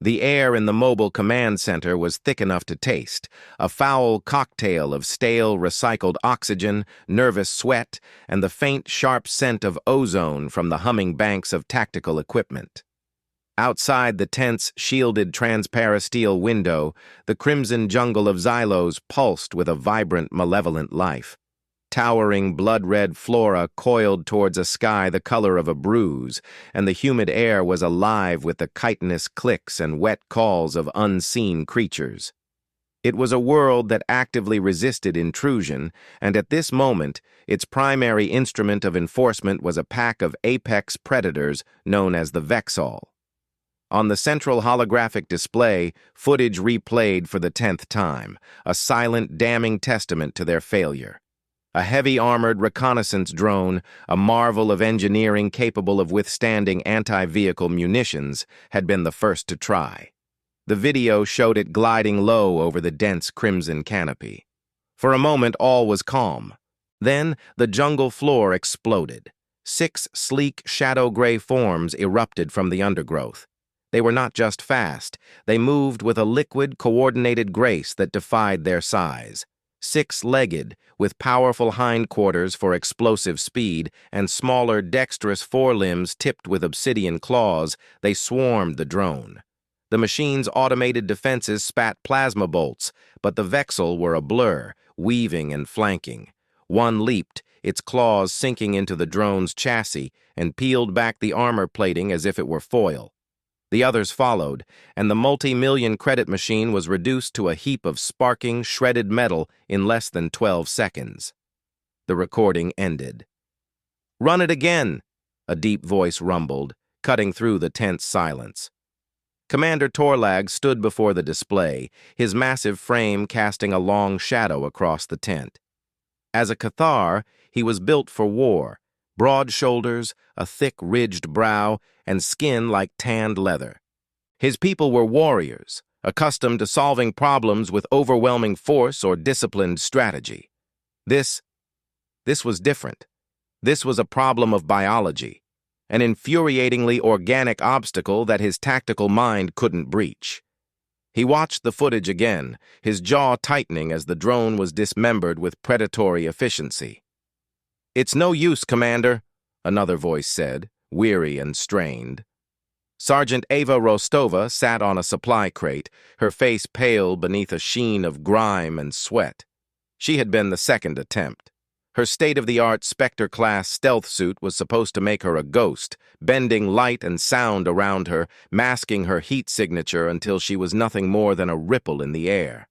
The air in the mobile command center was thick enough to taste, a foul cocktail of stale, recycled oxygen, nervous sweat, and the faint, sharp scent of ozone from the humming banks of tactical equipment. Outside the tent's shielded transparasteel window, the crimson jungle of xylos pulsed with a vibrant, malevolent life. Towering blood-red flora coiled towards a sky the color of a bruise, and the humid air was alive with the chitinous clicks and wet calls of unseen creatures. It was a world that actively resisted intrusion, and at this moment, its primary instrument of enforcement was a pack of apex predators known as the Vexel. On the central holographic display, footage replayed for the 10th time, a silent, damning testament to their failure. A heavy-armored reconnaissance drone, a marvel of engineering capable of withstanding anti-vehicle munitions, had been the first to try. The video showed it gliding low over the dense crimson canopy. For a moment, all was calm. Then, the jungle floor exploded. 6 sleek, shadow-gray forms erupted from the undergrowth. They were not just fast, they moved with a liquid, coordinated grace that defied their size. 6-legged, with powerful hindquarters for explosive speed and smaller, dexterous forelimbs tipped with obsidian claws, they swarmed the drone. The machine's automated defenses spat plasma bolts, but the Vexel were a blur, weaving and flanking. One leaped, its claws sinking into the drone's chassis, and peeled back the armor plating as if it were foil. The others followed, and the multi-million credit machine was reduced to a heap of sparking, shredded metal in less than 12 seconds. The recording ended. "Run it again," a deep voice rumbled, cutting through the tense silence. Commander Torlag stood before the display, his massive frame casting a long shadow across the tent. As a Cathar, he was built for war, broad shoulders, a thick, ridged brow, and skin like tanned leather. His people were warriors, accustomed to solving problems with overwhelming force or disciplined strategy. This was different. This was a problem of biology, an infuriatingly organic obstacle that his tactical mind couldn't breach. He watched the footage again, his jaw tightening as the drone was dismembered with predatory efficiency. "It's no use, Commander," another voice said, weary and strained. Sergeant Ava Rostova sat on a supply crate, her face pale beneath a sheen of grime and sweat. She had been the second attempt. Her state-of-the-art Spectre-class stealth suit was supposed to make her a ghost, bending light and sound around her, masking her heat signature until she was nothing more than a ripple in the air.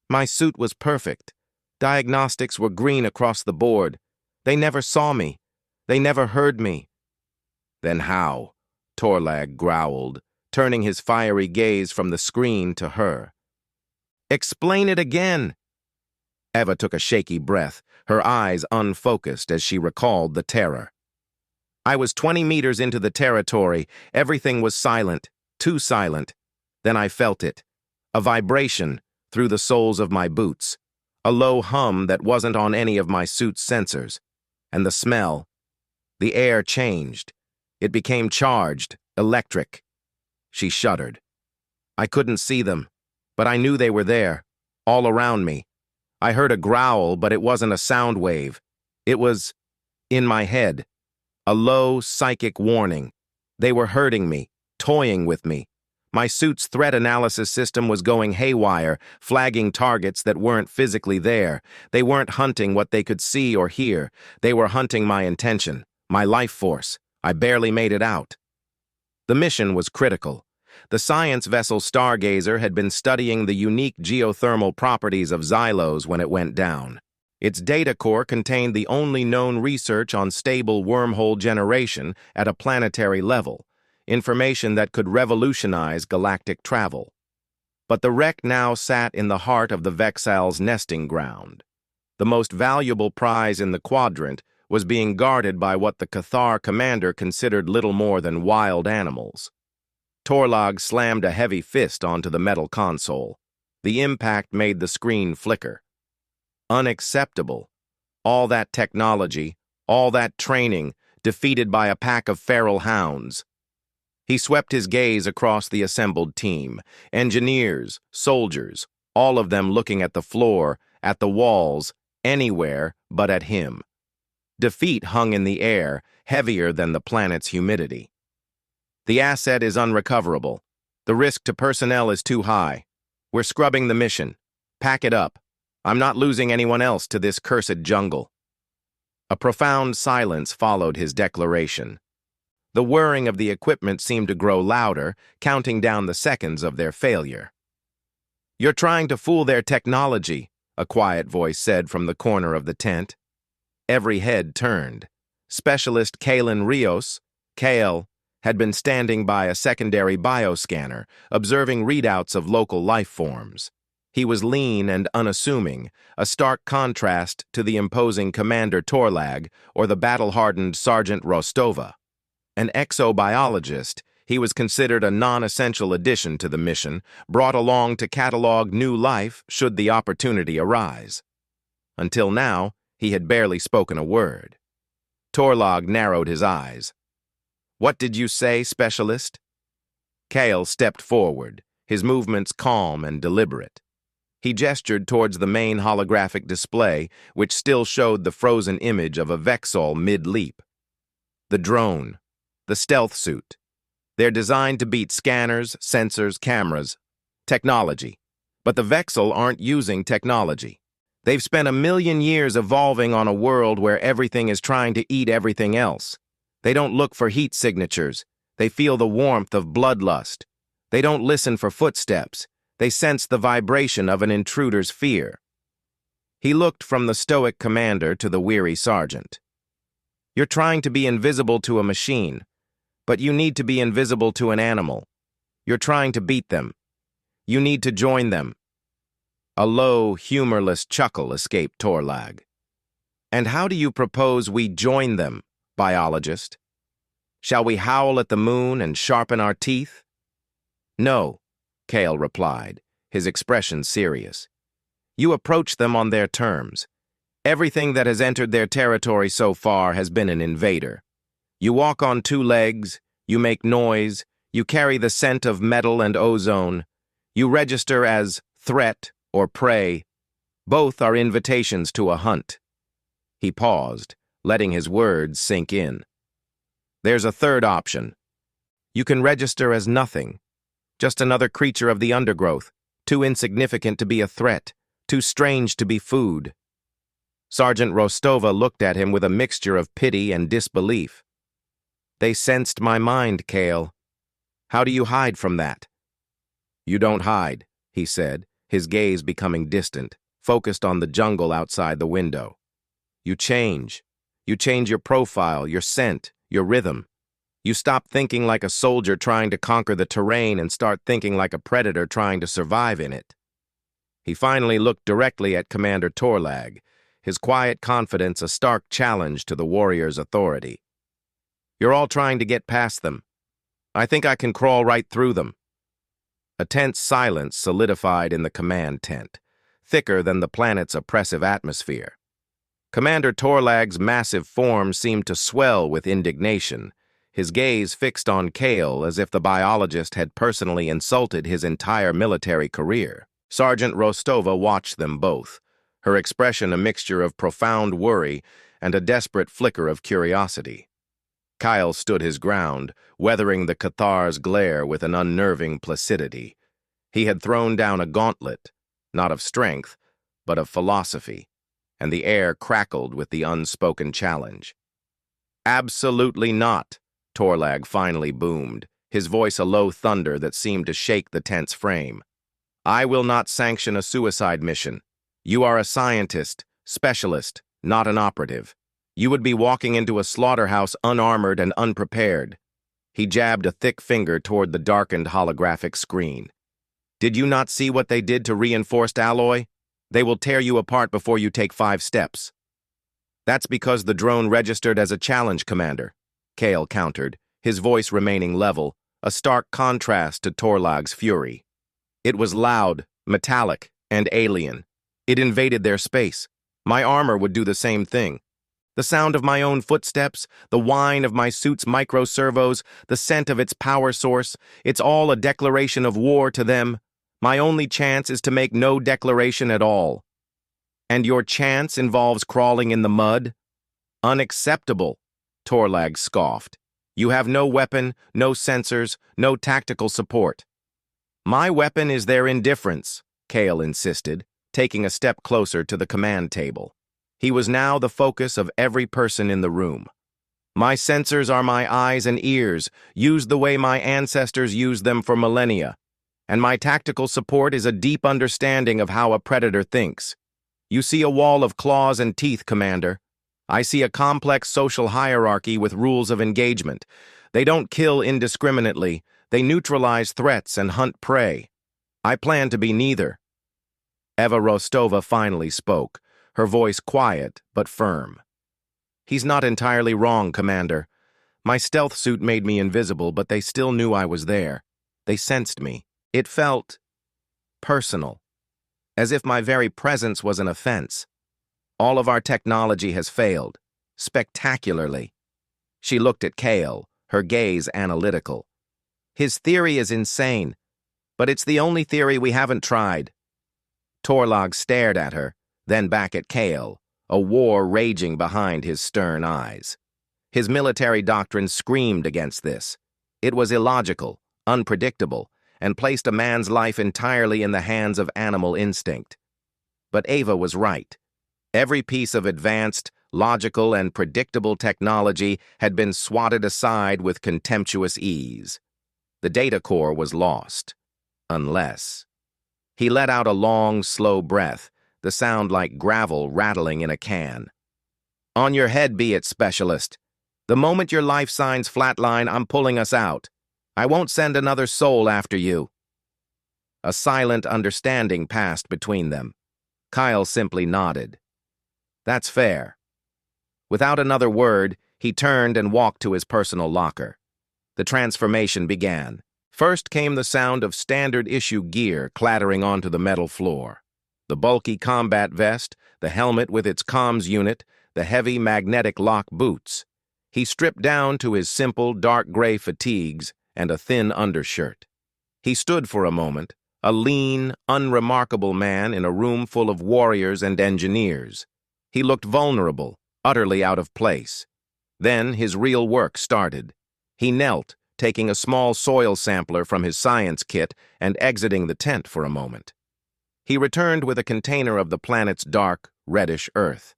"My suit was perfect. Diagnostics were green across the board. They never saw me. They never heard me." "Then how?" Torlag growled, turning his fiery gaze from the screen to her. "Explain it again." Eva took a shaky breath, her eyes unfocused as she recalled the terror. "I was 20 meters into the territory. Everything was silent, too silent. Then I felt it. A vibration through the soles of my boots. A low hum that wasn't on any of my suit's sensors. And the smell. The air changed. It became charged, electric." She shuddered. "I couldn't see them, but I knew they were there, all around me. I heard a growl, but it wasn't a sound wave. It was in my head. A low, psychic warning. They were hurting me, toying with me. My suit's threat analysis system was going haywire, flagging targets that weren't physically there. They weren't hunting what they could see or hear. They were hunting my intention, my life force. I barely made it out." The mission was critical. The science vessel Stargazer had been studying the unique geothermal properties of xylos when it went down. Its data core contained the only known research on stable wormhole generation at a planetary level, information that could revolutionize galactic travel. But the wreck now sat in the heart of the Vexel's nesting ground. The most valuable prize in the quadrant was being guarded by what the Cathar commander considered little more than wild animals. Torlag slammed a heavy fist onto the metal console. The impact made the screen flicker. Unacceptable. All that technology, all that training, defeated by a pack of feral hounds. He swept his gaze across the assembled team. Engineers, soldiers, all of them looking at the floor, at the walls, anywhere but at him. Defeat hung in the air, heavier than the planet's humidity. The asset is unrecoverable. The risk to personnel is too high. We're scrubbing the mission. Pack it up. I'm not losing anyone else to this cursed jungle. A profound silence followed his declaration. The whirring of the equipment seemed to grow louder, counting down the seconds of their failure. "You're trying to fool their technology," a quiet voice said from the corner of the tent. Every head turned. Specialist Kalin Rios, Kale, had been standing by a secondary bioscanner, observing readouts of local life forms. He was lean and unassuming, a stark contrast to the imposing Commander Torlag or the battle-hardened Sergeant Rostova. An exobiologist, he was considered a non-essential addition to the mission, brought along to catalog new life should the opportunity arise. Until now, he had barely spoken a word. Torlag narrowed his eyes. "What did you say, Specialist?" Kale stepped forward, his movements calm and deliberate. He gestured towards the main holographic display, which still showed the frozen image of a Vexel mid-leap. "The drone, the stealth suit. They're designed to beat scanners, sensors, cameras, technology. But the Vexel aren't using technology. They've spent 1,000,000 years evolving on a world where everything is trying to eat everything else. They don't look for heat signatures. They feel the warmth of bloodlust. They don't listen for footsteps. They sense the vibration of an intruder's fear." He looked from the stoic commander to the weary sergeant. "You're trying to be invisible to a machine, but you need to be invisible to an animal. You're trying to beat them. You need to join them." A low, humorless chuckle escaped Torlag. "And how do you propose we join them, biologist? Shall we howl at the moon and sharpen our teeth?" "No," Kale replied, his expression serious. "You approach them on their terms. Everything that has entered their territory so far has been an invader. You walk on 2 legs, you make noise, you carry the scent of metal and ozone, you register as threat or prey. Both are invitations to a hunt." He paused, letting his words sink in. "There's a third option. You can register as nothing, just another creature of the undergrowth, too insignificant to be a threat, too strange to be food." Sergeant Rostova looked at him with a mixture of pity and disbelief. "They sensed my mind, Kale. How do you hide from that?" "You don't hide," he said, his gaze becoming distant, focused on the jungle outside the window. "You change. You change your profile, your scent, your rhythm. You stop thinking like a soldier trying to conquer the terrain and start thinking like a predator trying to survive in it." He finally looked directly at Commander Torlag, his quiet confidence a stark challenge to the warrior's authority. "You're all trying to get past them. I think I can crawl right through them." A tense silence solidified in the command tent, thicker than the planet's oppressive atmosphere. Commander Torlag's massive form seemed to swell with indignation, his gaze fixed on Kale as if the biologist had personally insulted his entire military career. Sergeant Rostova watched them both, her expression a mixture of profound worry and a desperate flicker of curiosity. Kyle stood his ground, weathering the Cathar's glare with an unnerving placidity. He had thrown down a gauntlet, not of strength, but of philosophy, and the air crackled with the unspoken challenge. "Absolutely not," Torlag finally boomed, his voice a low thunder that seemed to shake the tent's frame. "I will not sanction a suicide mission. You are a scientist, specialist, not an operative. You would be walking into a slaughterhouse unarmored and unprepared." He jabbed a thick finger toward the darkened holographic screen. "Did you not see what they did to reinforced alloy? They will tear you apart before you take 5 steps." "That's because the drone registered as a challenge, Commander," Kale countered, his voice remaining level, a stark contrast to Torlag's fury. "It was loud, metallic, and alien. It invaded their space. My armor would do the same thing. The sound of my own footsteps, the whine of my suit's microservos, the scent of its power source, it's all a declaration of war to them. My only chance is to make no declaration at all. And your chance involves crawling in the mud? Unacceptable, Torlag scoffed. You have no weapon, no sensors, no tactical support. My weapon is their indifference, Kale insisted, taking a step closer to the command table. He was now the focus of every person in the room. My sensors are my eyes and ears, used the way my ancestors used them for millennia. And my tactical support is a deep understanding of how a predator thinks. You see a wall of claws and teeth, Commander. I see a complex social hierarchy with rules of engagement. They don't kill indiscriminately. They neutralize threats and hunt prey. I plan to be neither. Eva Rostova finally spoke, her voice quiet but firm. He's not entirely wrong, Commander. My stealth suit made me invisible, but they still knew I was there. They sensed me. It felt personal, as if my very presence was an offense. All of our technology has failed, spectacularly. She looked at Kale, her gaze analytical. His theory is insane, but it's the only theory we haven't tried. Torlag stared at her, then back at Kale, a war raging behind his stern eyes. His military doctrine screamed against this. It was illogical, unpredictable, and placed a man's life entirely in the hands of animal instinct. But Ava was right. Every piece of advanced, logical, and predictable technology had been swatted aside with contemptuous ease. The data core was lost. Unless... He let out a long, slow breath, the sound like gravel rattling in a can. On your head be it, Specialist. The moment your life signs flatline, I'm pulling us out. I won't send another soul after you. A silent understanding passed between them. Kyle simply nodded. That's fair. Without another word, he turned and walked to his personal locker. The transformation began. First came the sound of standard-issue gear clattering onto the metal floor. The bulky combat vest, the helmet with its comms unit, the heavy magnetic lock boots. He stripped down to his simple dark gray fatigues and a thin undershirt. He stood for a moment, a lean, unremarkable man in a room full of warriors and engineers. He looked vulnerable, utterly out of place. Then his real work started. He knelt, taking a small soil sampler from his science kit and exiting the tent for a moment. He returned with a container of the planet's dark, reddish earth.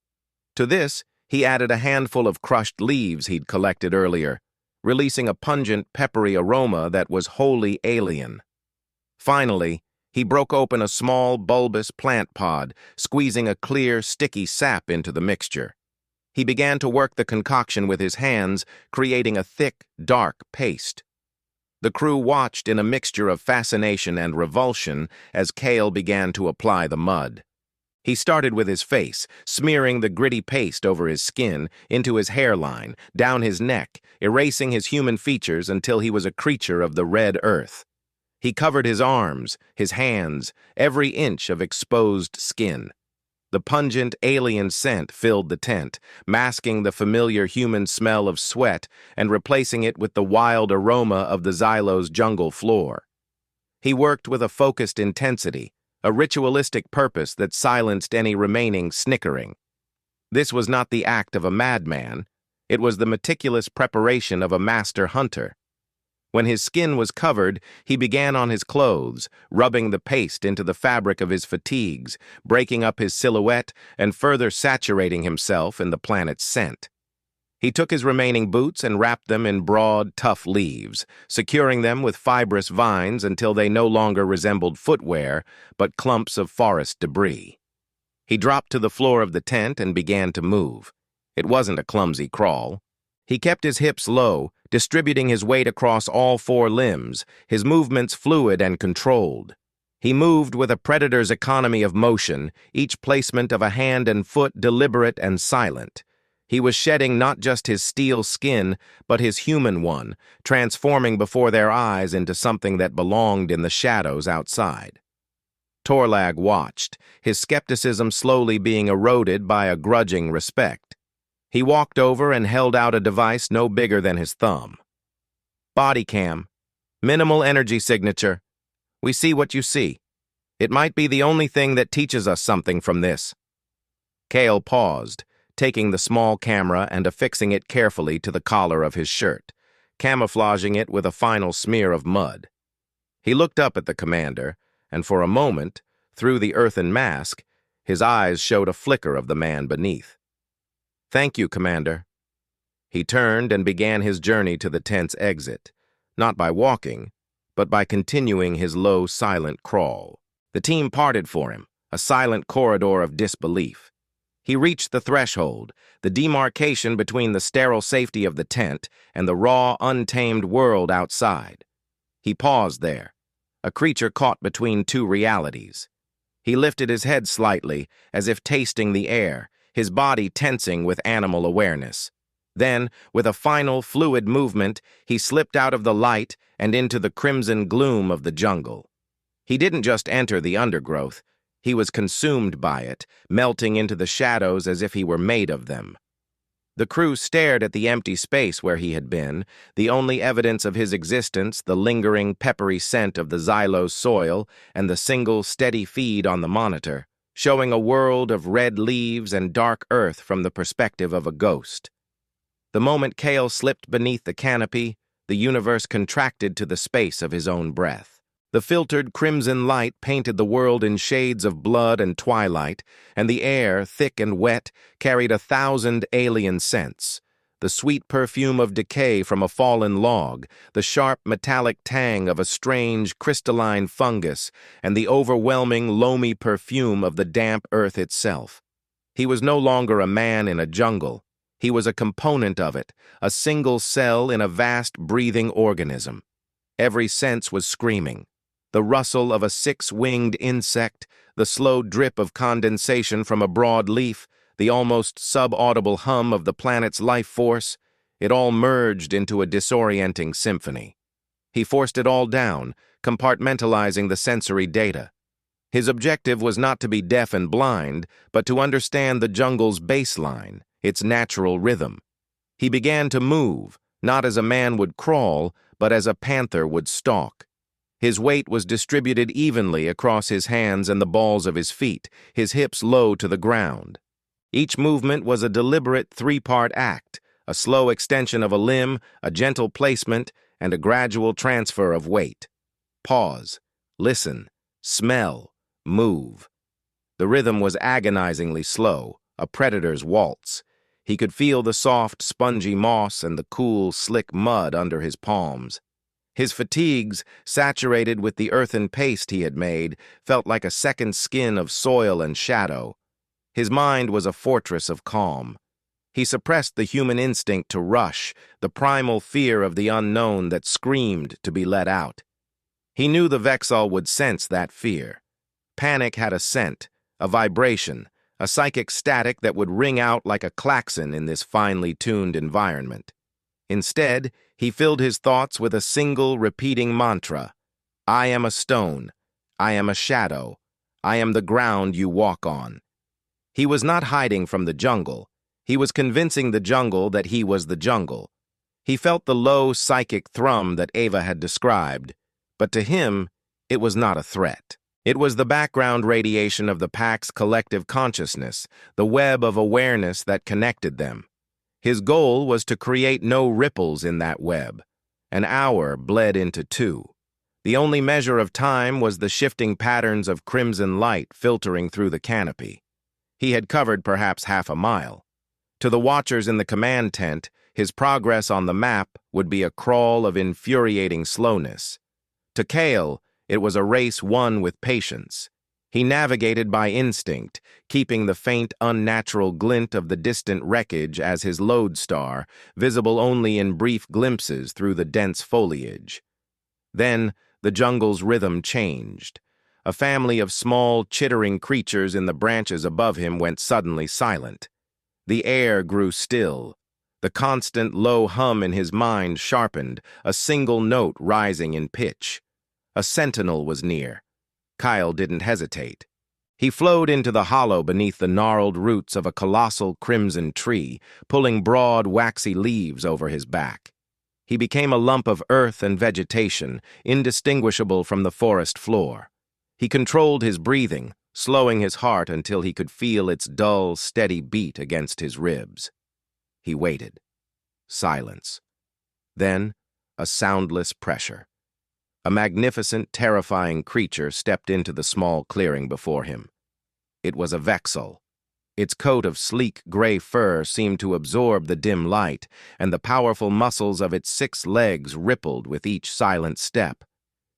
To this, he added a handful of crushed leaves he'd collected earlier, releasing a pungent, peppery aroma that was wholly alien. Finally, he broke open a small, bulbous plant pod, squeezing a clear, sticky sap into the mixture. He began to work the concoction with his hands, creating a thick, dark paste. The crew watched in a mixture of fascination and revulsion as Kale began to apply the mud. He started with his face, smearing the gritty paste over his skin, into his hairline, down his neck, erasing his human features until he was a creature of the red earth. He covered his arms, his hands, every inch of exposed skin. The pungent alien scent filled the tent, masking the familiar human smell of sweat and replacing it with the wild aroma of the Xylo's jungle floor. He worked with a focused intensity, a ritualistic purpose that silenced any remaining snickering. This was not the act of a madman. It was the meticulous preparation of a master hunter. When his skin was covered, he began on his clothes, rubbing the paste into the fabric of his fatigues, breaking up his silhouette and further saturating himself in the planet's scent. He took his remaining boots and wrapped them in broad, tough leaves, securing them with fibrous vines until they no longer resembled footwear, but clumps of forest debris. He dropped to the floor of the tent and began to move. It wasn't a clumsy crawl. He kept his hips low, distributing his weight across all four limbs, his movements fluid and controlled. He moved with a predator's economy of motion, each placement of a hand and foot deliberate and silent. He was shedding not just his steel skin, but his human one, transforming before their eyes into something that belonged in the shadows outside. Torlag watched, his skepticism slowly being eroded by a grudging respect. He walked over and held out a device no bigger than his thumb. Body cam. Minimal energy signature. We see what you see. It might be the only thing that teaches us something from this. Kale paused, taking the small camera and affixing it carefully to the collar of his shirt, camouflaging it with a final smear of mud. He looked up at the commander, and for a moment, through the earthen mask, his eyes showed a flicker of the man beneath. "Thank you, Commander." He turned and began his journey to the tent's exit, not by walking, but by continuing his low, silent crawl. The team parted for him, a silent corridor of disbelief. He reached the threshold, the demarcation between the sterile safety of the tent and the raw, untamed world outside. He paused there, a creature caught between two realities. He lifted his head slightly, as if tasting the air, his body tensing with animal awareness. Then, with a final fluid movement, he slipped out of the light and into the crimson gloom of the jungle. He didn't just enter the undergrowth. He was consumed by it, melting into the shadows as if he were made of them. The crew stared at the empty space where he had been, the only evidence of his existence the lingering, peppery scent of the xylose soil and the single, steady feed on the monitor, showing a world of red leaves and dark earth from the perspective of a ghost. The moment Kale slipped beneath the canopy, the universe contracted to the space of his own breath. The filtered crimson light painted the world in shades of blood and twilight, and the air, thick and wet, carried 1,000 alien scents. The sweet perfume of decay from a fallen log, the sharp metallic tang of a strange crystalline fungus, and the overwhelming loamy perfume of the damp earth itself. He was no longer a man in a jungle. He was a component of it, a single cell in a vast breathing organism. Every sense was screaming. The rustle of a six-winged insect, the slow drip of condensation from a broad leaf, the almost subaudible hum of the planet's life force, it all merged into a disorienting symphony. He forced it all down, compartmentalizing the sensory data. His objective was not to be deaf and blind, but to understand the jungle's baseline, its natural rhythm. He began to move, not as a man would crawl, but as a panther would stalk. His weight was distributed evenly across his hands and the balls of his feet, his hips low to the ground. Each movement was a deliberate three-part act, a slow extension of a limb, a gentle placement, and a gradual transfer of weight. Pause, listen, smell, move. The rhythm was agonizingly slow, a predator's waltz. He could feel the soft, spongy moss and the cool, slick mud under his palms. His fatigues, saturated with the earthen paste he had made, felt like a second skin of soil and shadow. His mind was a fortress of calm. He suppressed the human instinct to rush, the primal fear of the unknown that screamed to be let out. He knew the Vexel would sense that fear. Panic had a scent, a vibration, a psychic static that would ring out like a klaxon in this finely tuned environment. Instead, he filled his thoughts with a single repeating mantra. I am a stone. I am a shadow. I am the ground you walk on. He was not hiding from the jungle. He was convincing the jungle that he was the jungle. He felt the low psychic thrum that Ava had described, but to him, it was not a threat. It was the background radiation of the pack's collective consciousness, the web of awareness that connected them. His goal was to create no ripples in that web. An hour bled into 2. The only measure of time was the shifting patterns of crimson light filtering through the canopy. He had covered perhaps half a mile. To the watchers in the command tent, his progress on the map would be a crawl of infuriating slowness. To Kale, it was a race won with patience. He navigated by instinct, keeping the faint, unnatural glint of the distant wreckage as his lodestar, visible only in brief glimpses through the dense foliage. Then, the jungle's rhythm changed. A family of small, chittering creatures in the branches above him went suddenly silent. The air grew still. The constant low hum in his mind sharpened, a single note rising in pitch. A sentinel was near. Kyle didn't hesitate. He flowed into the hollow beneath the gnarled roots of a colossal crimson tree, pulling broad, waxy leaves over his back. He became a lump of earth and vegetation, indistinguishable from the forest floor. He controlled his breathing, slowing his heart until he could feel its dull, steady beat against his ribs. He waited. Silence. Then, a soundless pressure. A magnificent, terrifying creature stepped into the small clearing before him. It was a Vexel. Its coat of sleek gray fur seemed to absorb the dim light, and the powerful muscles of its 6 legs rippled with each silent step.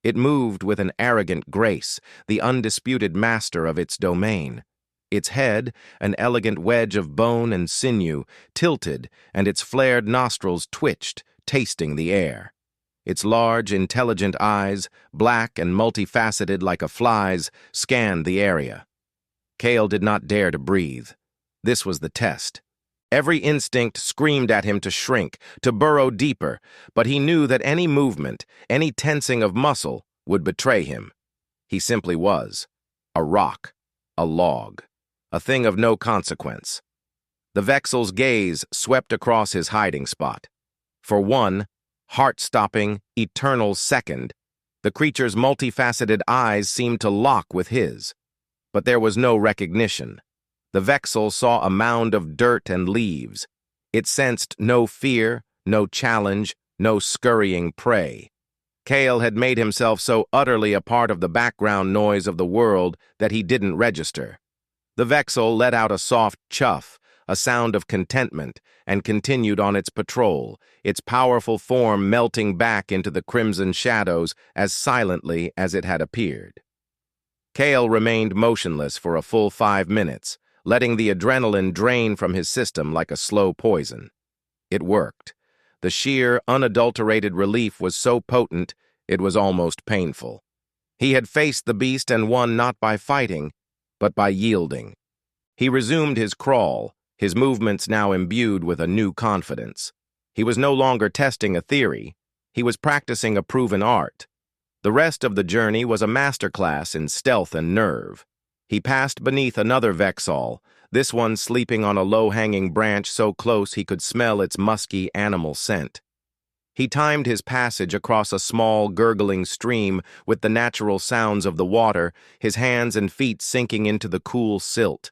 It moved with an arrogant grace, the undisputed master of its domain. Its head, an elegant wedge of bone and sinew, tilted, and its flared nostrils twitched, tasting the air. Its large, intelligent eyes, black and multifaceted like a fly's, scanned the area. Kale did not dare to breathe. This was the test. Every instinct screamed at him to shrink, to burrow deeper, but he knew that any movement, any tensing of muscle, would betray him. He simply was. A rock. A log. A thing of no consequence. The Vexel's gaze swept across his hiding spot. For one heart-stopping, eternal second, the creature's multifaceted eyes seemed to lock with his. But there was no recognition. The Vexel saw a mound of dirt and leaves. It sensed no fear, no challenge, no scurrying prey. Kale had made himself so utterly a part of the background noise of the world that he didn't register. The Vexel let out a soft chuff, a sound of contentment, and continued on its patrol, its powerful form melting back into the crimson shadows as silently as it had appeared. Kale remained motionless for a full 5 minutes, letting the adrenaline drain from his system like a slow poison. It worked. The sheer, unadulterated relief was so potent, it was almost painful. He had faced the beast and won not by fighting, but by yielding. He resumed his crawl, his movements now imbued with a new confidence. He was no longer testing a theory. He was practicing a proven art. The rest of the journey was a masterclass in stealth and nerve. He passed beneath another Vexel, this one sleeping on a low-hanging branch so close he could smell its musky animal scent. He timed his passage across a small, gurgling stream with the natural sounds of the water, his hands and feet sinking into the cool silt.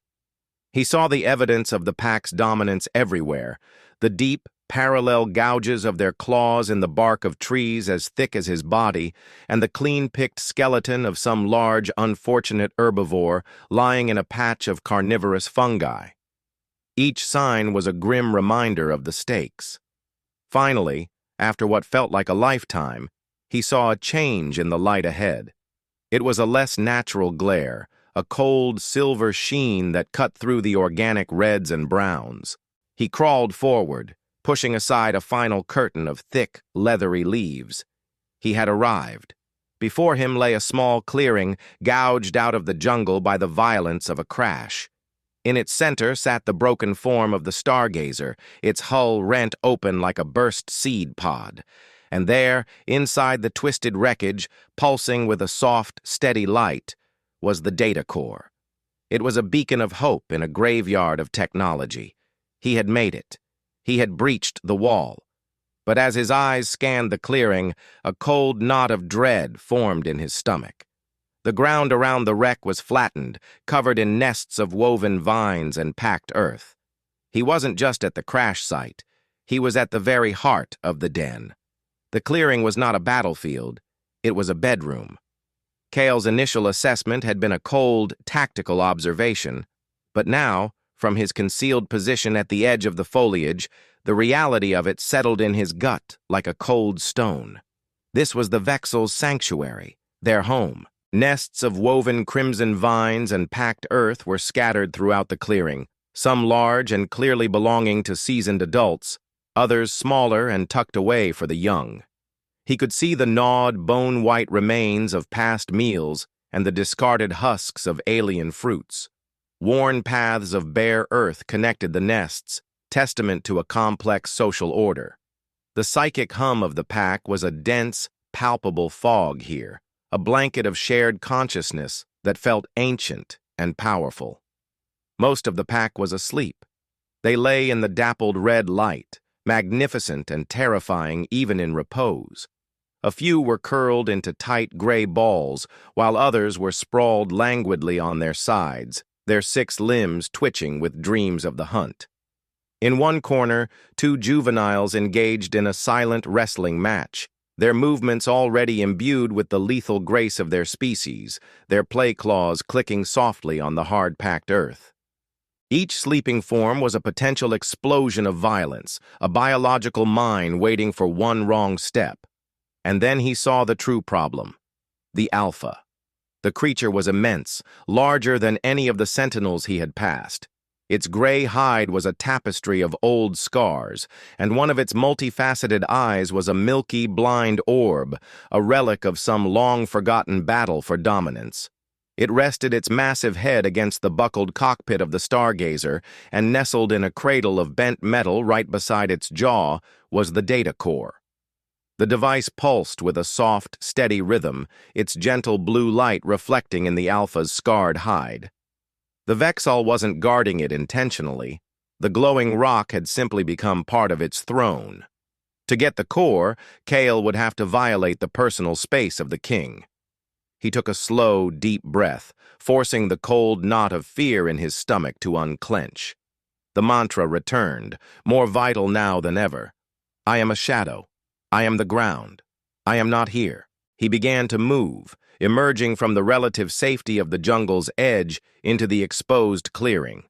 He saw the evidence of the pack's dominance everywhere, the deep, parallel gouges of their claws in the bark of trees as thick as his body, and the clean-picked skeleton of some large, unfortunate herbivore lying in a patch of carnivorous fungi. Each sign was a grim reminder of the stakes. Finally, after what felt like a lifetime, he saw a change in the light ahead. It was a less natural glare, a cold silver sheen that cut through the organic reds and browns. He crawled forward, pushing aside a final curtain of thick, leathery leaves. He had arrived. Before him lay a small clearing, gouged out of the jungle by the violence of a crash. In its center sat the broken form of the stargazer, its hull rent open like a burst seed pod. And there, inside the twisted wreckage, pulsing with a soft, steady light, was the data core. It was a beacon of hope in a graveyard of technology. He had made it. He had breached the wall. But as his eyes scanned the clearing, a cold knot of dread formed in his stomach. The ground around the wreck was flattened, covered in nests of woven vines and packed earth. He wasn't just at the crash site. He was at the very heart of the den. The clearing was not a battlefield. It was a bedroom. Kale's initial assessment had been a cold, tactical observation, but now, from his concealed position at the edge of the foliage, the reality of it settled in his gut like a cold stone. This was the Vexel's sanctuary, their home. Nests of woven crimson vines and packed earth were scattered throughout the clearing, some large and clearly belonging to seasoned adults, others smaller and tucked away for the young. He could see the gnawed, bone-white remains of past meals and the discarded husks of alien fruits. Worn paths of bare earth connected the nests, testament to a complex social order. The psychic hum of the pack was a dense, palpable fog here, a blanket of shared consciousness that felt ancient, and powerful. Most of the pack was asleep. They lay in the dappled red light, magnificent and terrifying even in repose. A few were curled into tight gray balls, while others were sprawled languidly on their sides, their 6 limbs twitching with dreams of the hunt. In one corner, 2 juveniles engaged in a silent wrestling match, their movements already imbued with the lethal grace of their species, their play claws clicking softly on the hard-packed earth. Each sleeping form was a potential explosion of violence, a biological mine waiting for one wrong step. And then he saw the true problem: the Alpha. The creature was immense, larger than any of the sentinels he had passed. Its gray hide was a tapestry of old scars, and one of its multifaceted eyes was a milky, blind orb, a relic of some long-forgotten battle for dominance. It rested its massive head against the buckled cockpit of the stargazer, and nestled in a cradle of bent metal right beside its jaw was the data core. The device pulsed with a soft, steady rhythm, its gentle blue light reflecting in the Alpha's scarred hide. The Vexel wasn't guarding it intentionally. The glowing rock had simply become part of its throne. To get the core, Kale would have to violate the personal space of the king. He took a slow, deep breath, forcing the cold knot of fear in his stomach to unclench. The mantra returned, more vital now than ever. I am a shadow. I am the ground. I am not here. He began to move, emerging from the relative safety of the jungle's edge into the exposed clearing.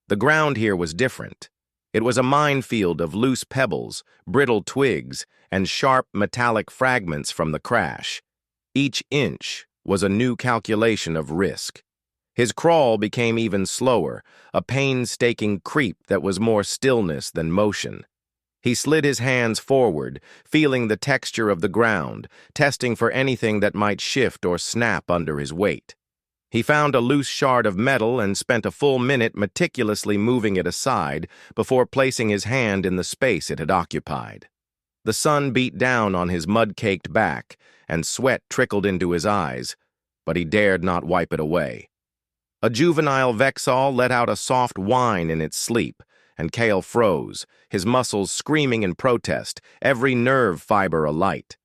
The ground here was different. It was a minefield of loose pebbles, brittle twigs, and sharp metallic fragments from the crash. Each inch was a new calculation of risk. His crawl became even slower, a painstaking creep that was more stillness than motion. He slid his hands forward, feeling the texture of the ground, testing for anything that might shift or snap under his weight. He found a loose shard of metal and spent a full minute meticulously moving it aside before placing his hand in the space it had occupied. The sun beat down on his mud-caked back, and sweat trickled into his eyes, but he dared not wipe it away. A juvenile Vexel let out a soft whine in its sleep, and Kale froze, his muscles screaming in protest, every nerve fiber alight.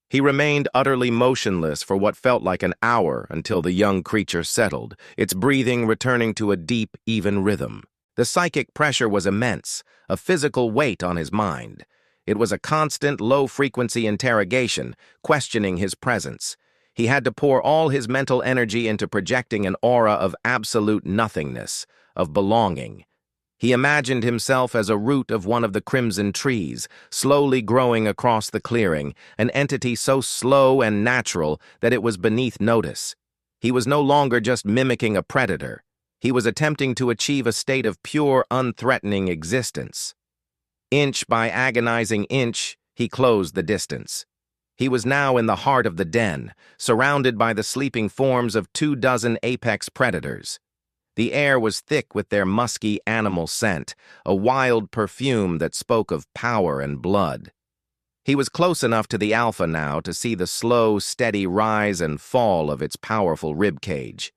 He remained utterly motionless for what felt like an hour until the young creature settled, its breathing returning to a deep, even rhythm. The psychic pressure was immense, a physical weight on his mind. It was a constant, low-frequency interrogation, questioning his presence. He had to pour all his mental energy into projecting an aura of absolute nothingness, of belonging. He imagined himself as a root of one of the crimson trees, slowly growing across the clearing, an entity so slow and natural that it was beneath notice. He was no longer just mimicking a predator. He was attempting to achieve a state of pure, unthreatening existence. Inch by agonizing inch, he closed the distance. He was now in the heart of the den, surrounded by the sleeping forms of 24 apex predators. The air was thick with their musky animal scent, a wild perfume that spoke of power and blood. He was close enough to the Alpha now to see the slow, steady rise and fall of its powerful ribcage.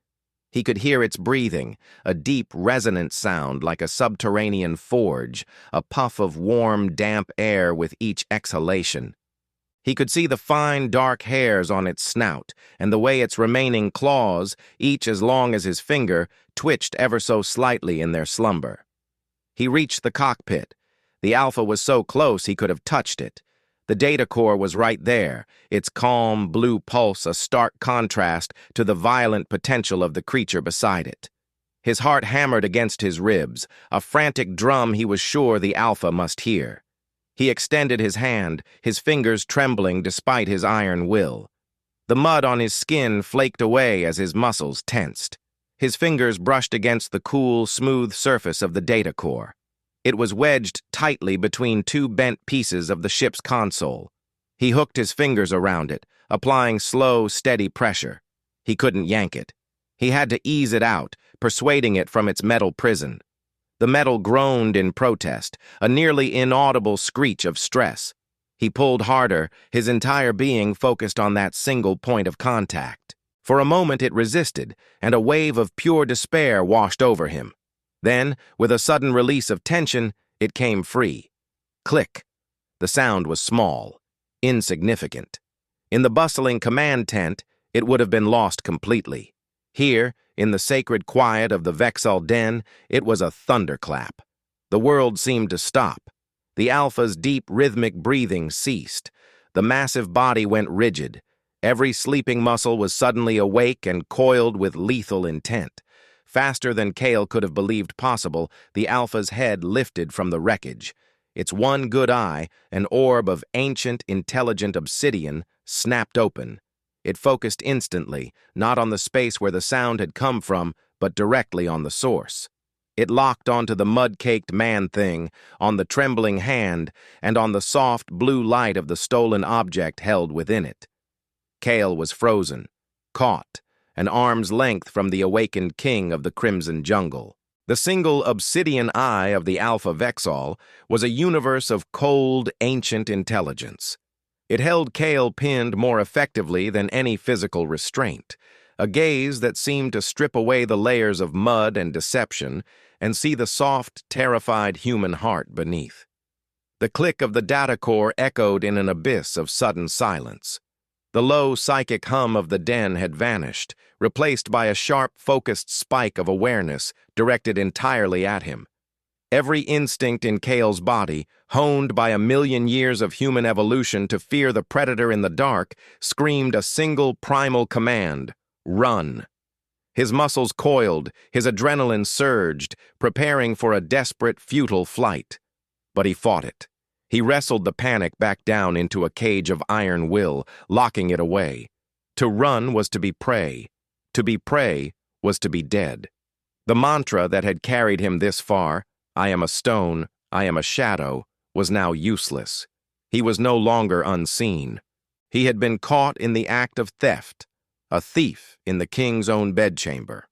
He could hear its breathing, a deep, resonant sound like a subterranean forge, a puff of warm, damp air with each exhalation. He could see the fine, dark hairs on its snout, and the way its remaining claws, each as long as his finger, twitched ever so slightly in their slumber. He reached the cockpit. The Alpha was so close he could have touched it. The data core was right there, its calm, blue pulse a stark contrast to the violent potential of the creature beside it. His heart hammered against his ribs, a frantic drum he was sure the Alpha must hear. He extended his hand, his fingers trembling despite his iron will. The mud on his skin flaked away as his muscles tensed. His fingers brushed against the cool, smooth surface of the data core. It was wedged tightly between 2 bent pieces of the ship's console. He hooked his fingers around it, applying slow, steady pressure. He couldn't yank it. He had to ease it out, persuading it from its metal prison. The metal groaned in protest, a nearly inaudible screech of stress. He pulled harder, his entire being focused on that single point of contact. For a moment it resisted, and a wave of pure despair washed over him. Then, with a sudden release of tension, it came free. Click. The sound was small, insignificant. In the bustling command tent, it would have been lost completely. Here, in the sacred quiet of the Vexel den, it was a thunderclap. The world seemed to stop. The Alpha's deep, rhythmic breathing ceased. The massive body went rigid. Every sleeping muscle was suddenly awake and coiled with lethal intent. Faster than Kale could have believed possible, the Alpha's head lifted from the wreckage. Its one good eye, an orb of ancient, intelligent obsidian, snapped open. It focused instantly, not on the space where the sound had come from, but directly on the source. It locked onto the mud-caked man-thing, on the trembling hand, and on the soft blue light of the stolen object held within it. Kale was frozen, caught, an arm's length from the awakened king of the Crimson Jungle. The single obsidian eye of the Alpha Vexel was a universe of cold, ancient intelligence. It held Kale pinned more effectively than any physical restraint, a gaze that seemed to strip away the layers of mud and deception and see the soft, terrified human heart beneath. The click of the data core echoed in an abyss of sudden silence. The low psychic hum of the den had vanished, replaced by a sharp, focused spike of awareness directed entirely at him. Every instinct in Kale's body, honed by 1,000,000 years of human evolution to fear the predator in the dark, screamed a single primal command: run. His muscles coiled, his adrenaline surged, preparing for a desperate, futile flight. But he fought it. He wrestled the panic back down into a cage of iron will, locking it away. To run was to be prey. To be prey was to be dead. The mantra that had carried him this far, "I am a stone, I am a shadow," was now useless. He was no longer unseen. He had been caught in the act of theft, a thief in the king's own bedchamber.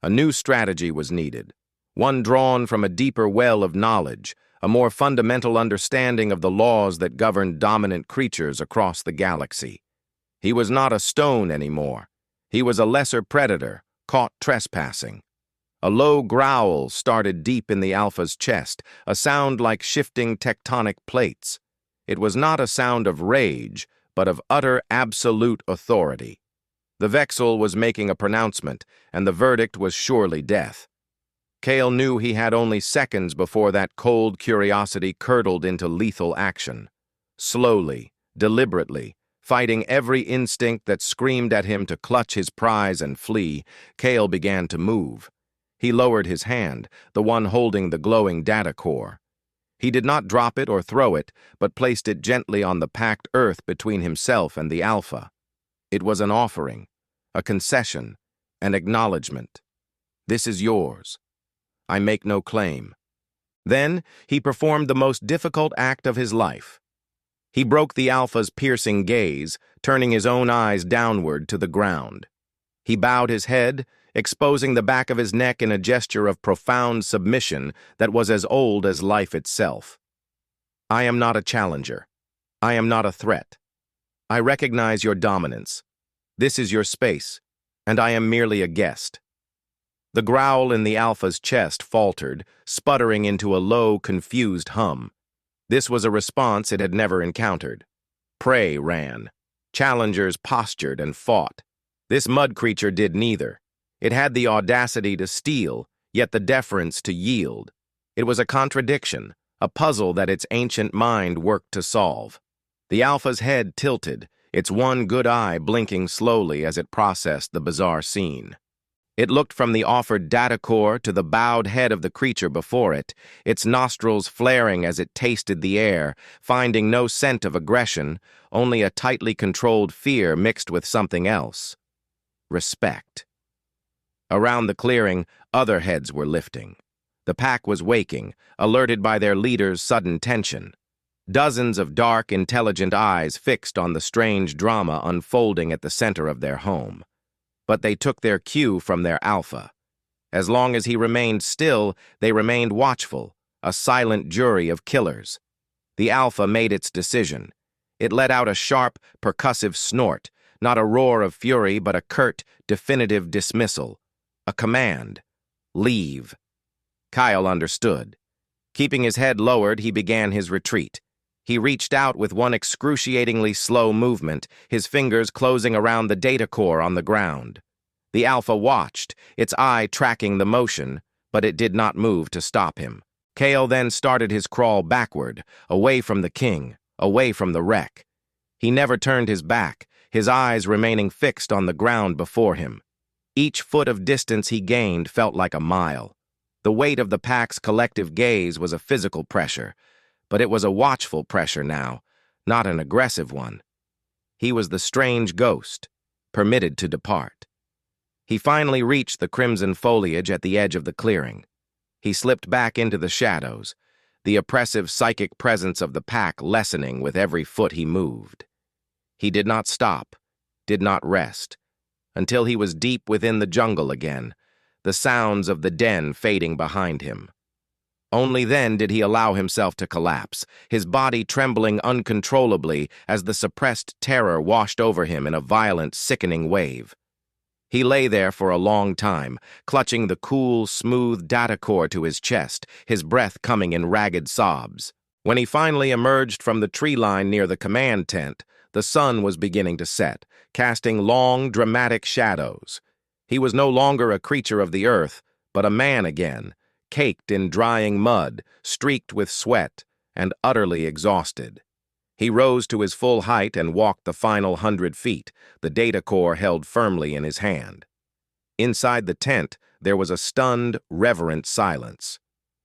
A new strategy was needed, one drawn from a deeper well of knowledge, a more fundamental understanding of the laws that governed dominant creatures across the galaxy. He was not a stone anymore. He was a lesser predator, caught trespassing. A low growl started deep in the Alpha's chest, a sound like shifting tectonic plates. It was not a sound of rage, but of utter, absolute authority. The Vexel was making a pronouncement, and the verdict was surely death. Kale knew he had only seconds before that cold curiosity curdled into lethal action. Slowly, deliberately, fighting every instinct that screamed at him to clutch his prize and flee, Kale began to move. He lowered his hand, the one holding the glowing data core. He did not drop it or throw it, but placed it gently on the packed earth between himself and the Alpha. It was an offering, a concession, an acknowledgement. This is yours. I make no claim. Then he performed the most difficult act of his life. He broke the Alpha's piercing gaze, turning his own eyes downward to the ground. He bowed his head, exposing the back of his neck in a gesture of profound submission that was as old as life itself. I am not a challenger. I am not a threat. I recognize your dominance. This is your space, and I am merely a guest. The growl in the Alpha's chest faltered, sputtering into a low, confused hum. This was a response it had never encountered. Prey ran. Challengers postured and fought. This mud creature did neither. It had the audacity to steal, yet the deference to yield. It was a contradiction, a puzzle that its ancient mind worked to solve. The Alpha's head tilted, its one good eye blinking slowly as it processed the bizarre scene. It looked from the offered data core to the bowed head of the creature before it, its nostrils flaring as it tasted the air, finding no scent of aggression, only a tightly controlled fear mixed with something else. Respect. Around the clearing, other heads were lifting. The pack was waking, alerted by their leader's sudden tension. Dozens of dark, intelligent eyes fixed on the strange drama unfolding at the center of their home. But they took their cue from their Alpha. As long as he remained still, they remained watchful, a silent jury of killers. The Alpha made its decision. It let out a sharp, percussive snort, Not a roar of fury, but a curt, definitive dismissal. A command. Leave. Kyle understood. Keeping his head lowered, he began his retreat. He reached out with one excruciatingly slow movement, his fingers closing around the data core on the ground. The Alpha watched, its eye tracking the motion, but it did not move to stop him. Kale then started his crawl backward, away from the king, away from the wreck. He never turned his back, his eyes remaining fixed on the ground before him. Each foot of distance he gained felt like a mile. The weight of the pack's collective gaze was a physical pressure, but it was a watchful pressure now, not an aggressive one. He was the strange ghost, permitted to depart. He finally reached the crimson foliage at the edge of the clearing. He slipped back into the shadows, the oppressive psychic presence of the pack lessening with every foot he moved. He did not stop, did not rest, until he was deep within the jungle again, the sounds of the den fading behind him. Only then did he allow himself to collapse, his body trembling uncontrollably as the suppressed terror washed over him in a violent, sickening wave. He lay there for a long time, clutching the cool, smooth data core to his chest, his breath coming in ragged sobs. When he finally emerged from the tree line near the command tent, the sun was beginning to set, casting long, dramatic shadows. He was no longer a creature of the earth, but a man again, caked in drying mud, streaked with sweat, and utterly exhausted. He rose to his full height and walked the final 100 feet, the data core held firmly in his hand. Inside the tent, there was a stunned, reverent silence.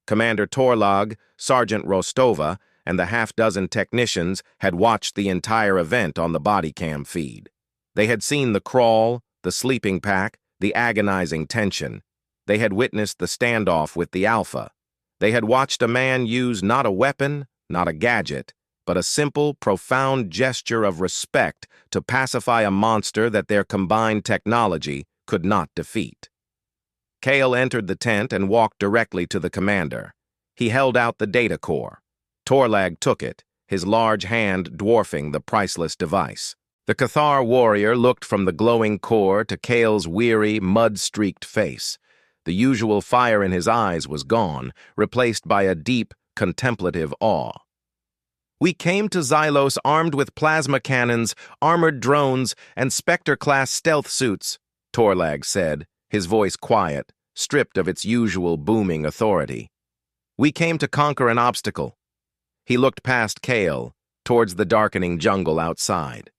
Commander Torlag, Sergeant Rostova, and the half-dozen technicians had watched the entire event on the body cam feed. They had seen the crawl, the sleeping pack, the agonizing tension. They had witnessed the standoff with the Alpha. They had watched a man use not a weapon, not a gadget, but a simple, profound gesture of respect to pacify a monster that their combined technology could not defeat. Kale entered the tent and walked directly to the commander. He held out the data core. Torlag took it, his large hand dwarfing the priceless device. The Cathar warrior looked from the glowing core to Kale's weary, mud-streaked face. The usual fire in his eyes was gone, replaced by a deep, contemplative awe. "We came to Xylos armed with plasma cannons, armored drones, and Spectre-class stealth suits," Torlag said, his voice quiet, stripped of its usual booming authority. "We came to conquer an obstacle." He looked past Kale, towards the darkening jungle outside.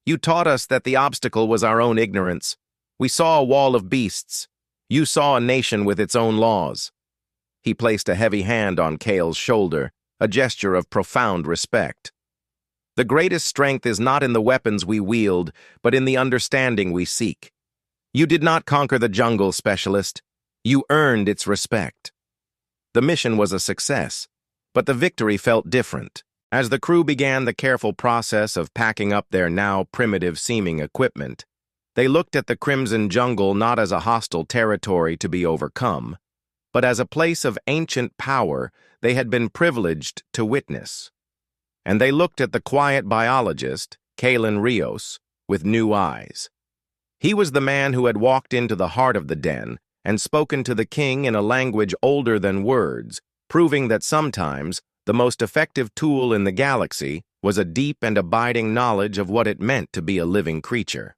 "You taught us that the obstacle was our own ignorance. We saw a wall of beasts. You saw a nation with its own laws." He placed a heavy hand on Kale's shoulder, a gesture of profound respect. "The greatest strength is not in the weapons we wield, but in the understanding we seek. You did not conquer the jungle, specialist. You earned its respect." The mission was a success, but the victory felt different. As the crew began the careful process of packing up their now primitive-seeming equipment, they looked at the Crimson Jungle not as a hostile territory to be overcome, but as a place of ancient power they had been privileged to witness. And they looked at the quiet biologist, Kalin Rios, with new eyes. He was the man who had walked into the heart of the den and spoken to the king in a language older than words, proving that sometimes the most effective tool in the galaxy was a deep and abiding knowledge of what it meant to be a living creature.